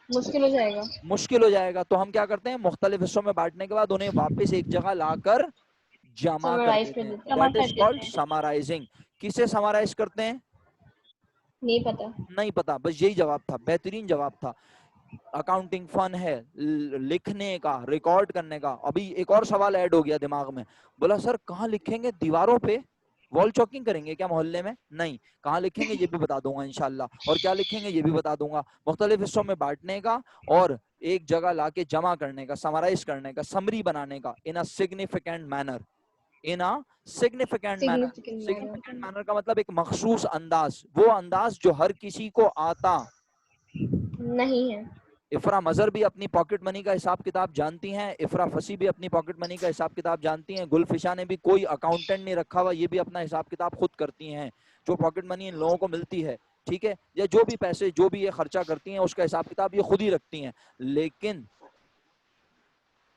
मुश्किल हो जाएगा। मुश्किल हो जाएगा। तो हम क्या करते हैं, मुख्तलिफ हिस्सों में बांटने के बाद उन्हें वापस एक जगह लाकर जमा कर समराइज देते कर हैं। देते हैं। That is called summarising. किसे समराइज करते हैं? नहीं पता। नहीं पता। बस यही जवाब था, बेहतरीन जवाब था। अकाउंटिंग फन है लिखने का, रिकॉर्ड करने का। अभी एक और सवाल ऐड हो गया दिमाग में। बोला सर कहाँ लिखेंगे? दीवारों पे वॉल चॉकिंग करेंगे क्या मोहल्ले में? नहीं। कहाँ लिखेंगे ये भी बता दूंगा इंशाल्लाह। और क्या लिखेंगे ये भी बता दूंगा। मुख्तलिफ हिस्सों में बांटने का और एक जगह लाके जमा करने का, समराइज करने का, समरी बनाने का in a significant manner. In a significant manner. Significant significant manner का मतलब एक मखसूस अंदाज, वो अंदाज जो हर किसी को आता नहीं है। इफ्रा मजर भी अपनी पॉकेट मनी का हिसाब किताब जानती हैं, इफ्रा फसी भी अपनी पॉकेट मनी का हिसाब किताब जानती हैं, गुलफिशा ने भी कोई अकाउंटेंट नहीं रखा हुआ, ये भी अपना हिसाब किताब खुद करती हैं। जो पॉकेट मनी इन लोगों को मिलती है, ठीक है, या जो भी पैसे जो भी ये खर्चा करती हैं उसका हिसाब किताब ये खुद ही रखती हैं। लेकिन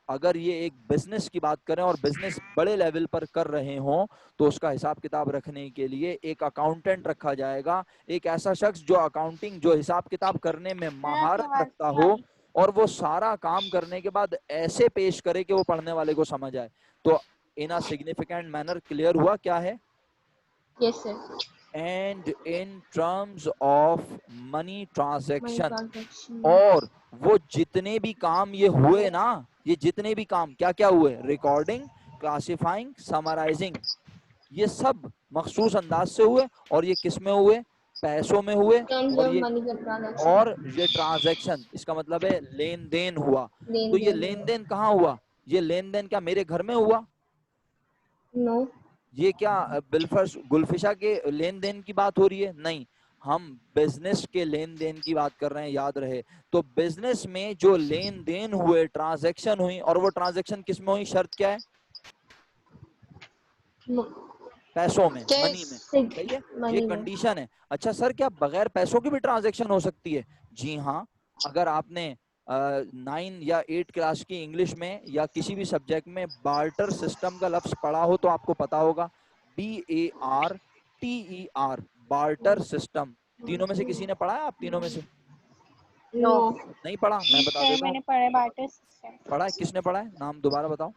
अगर ये एक बिजनेस की बात करें और बिजनेस बड़े लेवल पर कर रहे हों तो उसका हिसाब किताब रखने के लिए एक अकाउंटेंट रखा जाएगा। एक ऐसा शख्स जो अकाउंटिंग, जो हिसाब किताब करने में महारत रखता हो और वो सारा काम करने के बाद ऐसे पेश करे कि वो पढ़ने वाले को समझ आए। तो इन अ सिग्निफिकेंट मैनर क्लियर हुआ क्या है? Yes sir. And in terms of money transaction. Transaction. और वो जितने भी काम ये हुए ना, ये जितने भी काम क्या क्या हुए, रिकॉर्डिंग, क्लासिफाइंग, समराइजिंग, ये सब मखसूस अंदाज से हुए। और ये किस में हुए? पैसों में हुए। टर्म्स और ऑफ ये मनी का ट्रांजैक्शन। और ये ट्रांजैक्शन, इसका मतलब है लेन देन हुआ। तो ये लेन देन कहाँ हुआ? ये लेन देन क्या मेरे घर में हुआ? नो। ये क्या बिलफर्स गुलफिशा के लेन देन की बात हो रही है? नहीं, हम बिजनेस के लेन देन की बात कर रहे हैं, याद रहे। तो बिजनेस में जो लेन देन हुए, ट्रांजैक्शन हुई, और वो ट्रांजैक्शन किस में हुई? शर्त क्या है? पैसों में, मनी में। सही है, ये कंडीशन है। अच्छा सर क्या बगैर पैसों की भी ट्रांजैक्शन हो सकती है? जी हाँ। अगर आपने 9 या 8 क्लास की इंग्लिश में या किसी भी सब्जेक्ट में बार्टर सिस्टम का लफ्ज पढ़ा हो तो आपको पता होगा। BARTER, barter system. तीनों में से किसी ने पढ़ा है? आप तीनों में से नो। नहीं पढ़ा? मैं बता देता हूँ। मैंने पढ़ा है बार्टर सिस्टम। पढ़ा है? किसने पढ़ा है? नाम दोबारा बताओ।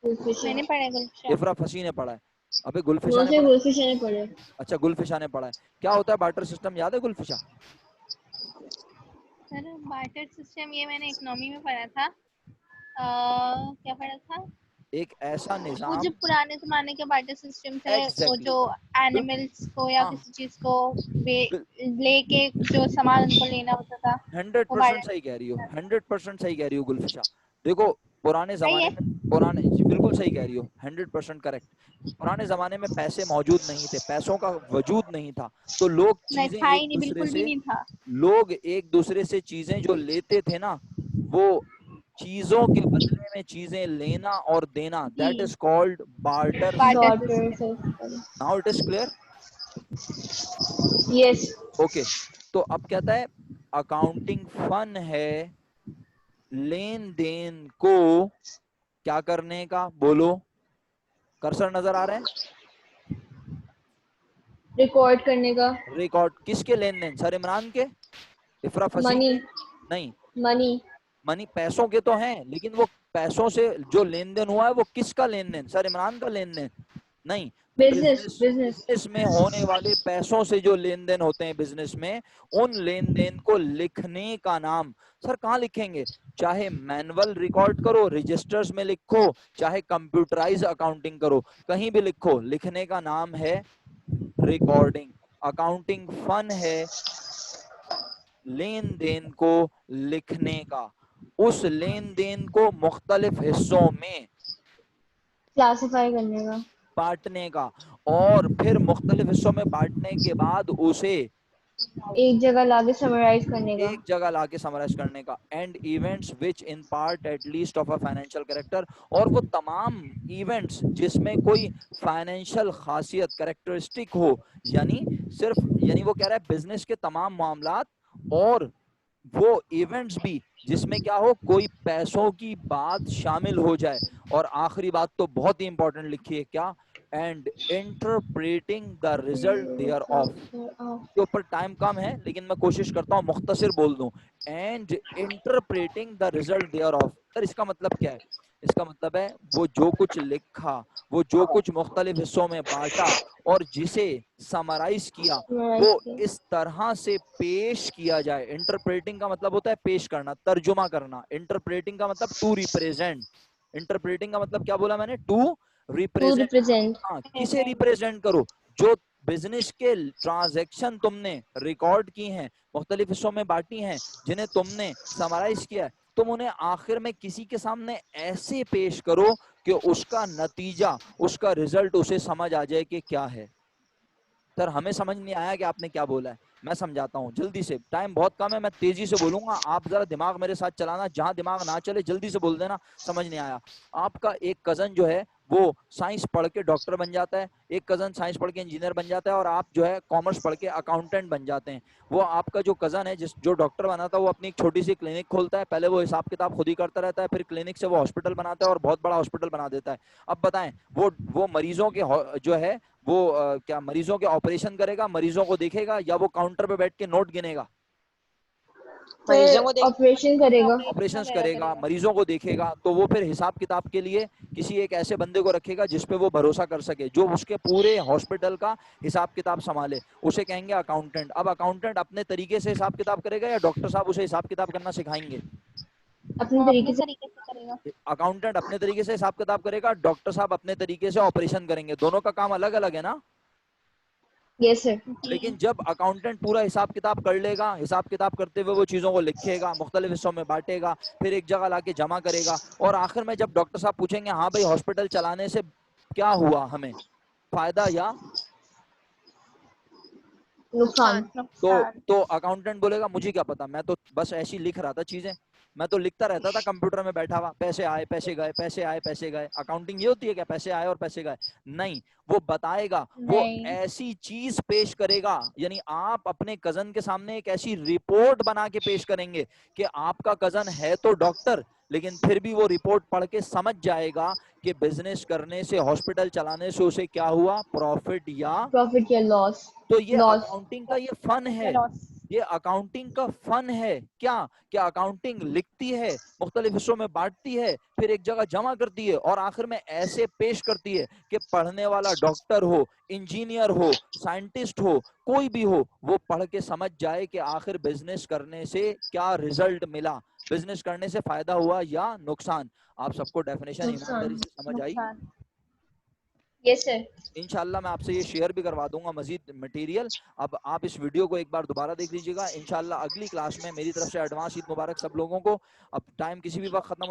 मैंने पढ़ा है गुलफिशा। इफ्रा फसी ने पढ़ा है। अबे गुलफिशा ने पढ़ा? गुलफिशा ने पढ़े। अच्छा, गुलफिशा ने पढ़ा है। क्या होता है बार्टर सिस्टम, याद है गुलफिशा? सर बार्टर सिस्टम ये मैंने इकोनॉमी में पढ़ा था। क्या पढ़ा था? एक ऐसा वो निजाम। जो पुराने जमाने के बार्टर सिस्टम थे, वो Exactly. जो एनिमल्स को या हाँ। किसी चीज को लेके जो सामान उनको लेना होता था। 100% सही कह रही हो, 100% सही कह रही हो गुलफिशा। देखो पुराने जमाने में, पुराने जी बिल्कुल सही कह रही हो, 100% करेक्ट। पुराने जमाने में पैसे मौजूद नहीं थे, पैसों का वजूद नहीं था, तो लोग चीजें था ही एक नहीं, दूसरे बिल्कुल भी से, नहीं था। लोग एक दूसरे से चीजें जो लेते थे ना, वो चीजों के बदले में चीजें लेना और देना, that is called barter. Now it is clear? Yes. Okay. तो अब कहता है अकाउंटिंग फन है लेन देन को क्या करने का? बोलो, कर्सर नजर आ रहे हैं? रिकॉर्ड करने का। रिकॉर्ड किसके लेन देन? सर इमरान के? इफ्रा फसी मनी। के? नहीं। मनी। मनी पैसों के तो हैं, लेकिन वो पैसों से जो लेन देन हुआ है वो किसका लेन देन? सर इमरान का लेन देन? नहीं। बिजनेस। बिजनेस में होने वाले पैसों से जो लेन देन होते हैं बिजनेस में, उन लेन देन को लिखने का नाम। सर कहाँ लिखेंगे? चाहे मैनुअल रिकॉर्ड करो, रजिस्टर्स में लिखो, चाहे कंप्यूटराइज अकाउंटिंग करो, कहीं भी लिखो, लिखने का नाम है रिकॉर्डिंग। अकाउंटिंग फन है लेन देन को लिखने का, उस लेन देन को मुख्तलिफ हिस्सों में क्लासिफाई करने का, बांटने का, और फिर मुख्तलिफ हिस्सों में बांटने के बाद उसे एक जगह लाके समराइज करने का, एक जगह लाके समराइज करने का। And events which in part at least of a financial character, और वो तमाम इवेंट्स जिसमें कोई फाइनेंशियल खासियत कैरेक्टरिस्टिक हो, यानी वो कह रहा है बिजनेस के तमाम मामलात, और वो इवेंट्स भी जिसमें क्या हो, कोई पैसों की बात शामिल हो जाए। और आखिरी बात तो बहुत ही इंपॉर्टेंट लिखी है, क्या, and interpreting the result thereof. के ऊपर टाइम कम है लेकिन मैं कोशिश करता हूँ मुख्तसर बोल दूं। And interpreting the result thereof, sir इसका मतलब क्या है? इसका मतलब है वो जो कुछ लिखा, वो जो कुछ मुख्तलिफ हिस्सों में बांटा और जिसे समराइज किया, वो इस तरह से पेश किया जाए। इंटरप्रेटिंग का मतलब होता है पेश करना, तर्जुमा करना। इंटरप्रेटिंग का मतलब टू रिप्रेजेंट। इंटरप्रेटिंग का मतलब क्या बोला मैंने? To represent. रिप्रेजेंट, हाँ, किसे रिप्रेजेंट करो? जो बिजनेस के ट्रांजैक्शन तुमने रिकॉर्ड की हैं, मुख्तलिफ हिस्सों में बांटी हैं, जिन्हें तुमने समराइज किया है, तुम उन्हें आखिर में किसी के सामने ऐसे पेश करो कि उसका नतीजा, उसका रिजल्ट उसे समझ आ जाए कि क्या है। सर हमें समझ नहीं आया कि आपने क्या बोला है, मैं समझाता हूँ जल्दी से, टाइम बहुत कम है, मैं तेजी से बोलूंगा, आप जरा दिमाग मेरे साथ चलाना, जहां दिमाग ना चले जल्दी से बोल देना समझ नहीं आया। आपका एक कजन जो है वो साइंस पढ़ के डॉक्टर बन जाता है, एक कजन साइंस पढ़ के इंजीनियर बन जाता है, और आप जो है कॉमर्स पढ़ के अकाउंटेंट बन जाते हैं। वो आपका जो कजन है जो डॉक्टर बना था, वो अपनी एक छोटी सी क्लिनिक खोलता है, पहले वो हिसाब किताब खुद ही करता रहता है, फिर क्लिनिक से वो हॉस्पिटल बनाता है और बहुत बड़ा हॉस्पिटल बना देता है। अब बताएं, वो मरीजों के जो है वो क्या मरीजों के ऑपरेशन करेगा, मरीजों को देखेगा, या वो काउंटर पे बैठ के नोट गिनेगा? मरीजों को ऑपरेशन करेगा, ऑपरेशंस करेगा, मरीजों को देखेगा। तो वो फिर हिसाब किताब के लिए किसी एक ऐसे बंदे को रखेगा जिस पे वो भरोसा कर सके, जो उसके पूरे हॉस्पिटल का हिसाब किताब संभाले, उसे कहेंगे अकाउंटेंट। अब अकाउंटेंट अपने तरीके से हिसाब किताब करेगा या डॉक्टर साहब उसे हिसाब किताब करना सिखाएंगे? अपने वो तरीके अपने से। तरीके से करेगा। अकाउंटेंट अपने तरीके से हिसाब किताब करेगा, डॉक्टर साहब अपने तरीके से ऑपरेशन करेंगे, दोनों का काम अलग अलग है ना। Yes sir. लेकिन जब अकाउंटेंट पूरा हिसाब किताब कर लेगा, हिसाब किताब करते हुए वो चीजों को लिखेगा, मुख्तलिफ हिस्सों में बांटेगा, फिर एक जगह लाके जमा करेगा, और आखिर में जब डॉक्टर साहब पूछेंगे हाँ भाई हॉस्पिटल चलाने से क्या हुआ, हमें फायदा या नुकसान। तो अकाउंटेंट बोलेगा मुझे क्या पता, मैं तो बस ऐसी लिख रहा था चीजें, मैं तो लिखता रहता था कंप्यूटर में बैठा हुआ, पैसे आए पैसे गए, पैसे आए पैसे गए। अकाउंटिंग ये होती है क्या, पैसे आए और पैसे गए? नहीं, वो बताएगा, वो नहीं। ऐसी चीज पेश करेगा, यानी आप अपने कजन के सामने एक ऐसी रिपोर्ट बना के पेश करेंगे कि आपका कजन है तो डॉक्टर, लेकिन फिर भी वो रिपोर्ट पढ़ के समझ जाएगा कि बिजनेस करने से, हॉस्पिटल चलाने से उसे क्या हुआ, प्रॉफिट या। प्रॉफिट या लॉस। तो ये लॉस। अकाउंटिंग का ये फन है, ये अकाउंटिंग का फन है। क्या अकाउंटिंग लिखती है, मुख्तलिफ हिस्सों में बांटती है, फिर एक जगह जमा करती है, और आखिर में ऐसे पेश करती है कि पढ़ने वाला डॉक्टर हो, इंजीनियर हो, साइंटिस्ट हो, कोई भी हो, वो पढ़ के समझ जाए कि आखिर बिजनेस करने से क्या रिजल्ट मिला, बिजनेस करने से फायदा हुआ या नुकसान। आप सबको डेफिनेशन ईमानदारी से समझ आई? Yes sir. इंशाल्लाह मैं आपसे ये शेयर भी करवा दूंगा मजीद मटेरियल। अब आप इस वीडियो को एक बार दोबारा देख लीजिएगा। इंशाल्लाह अगली क्लास में मेरी तरफ से एडवांस ईद मुबारक सब लोगों को। अब टाइम किसी भी वक्त खत्म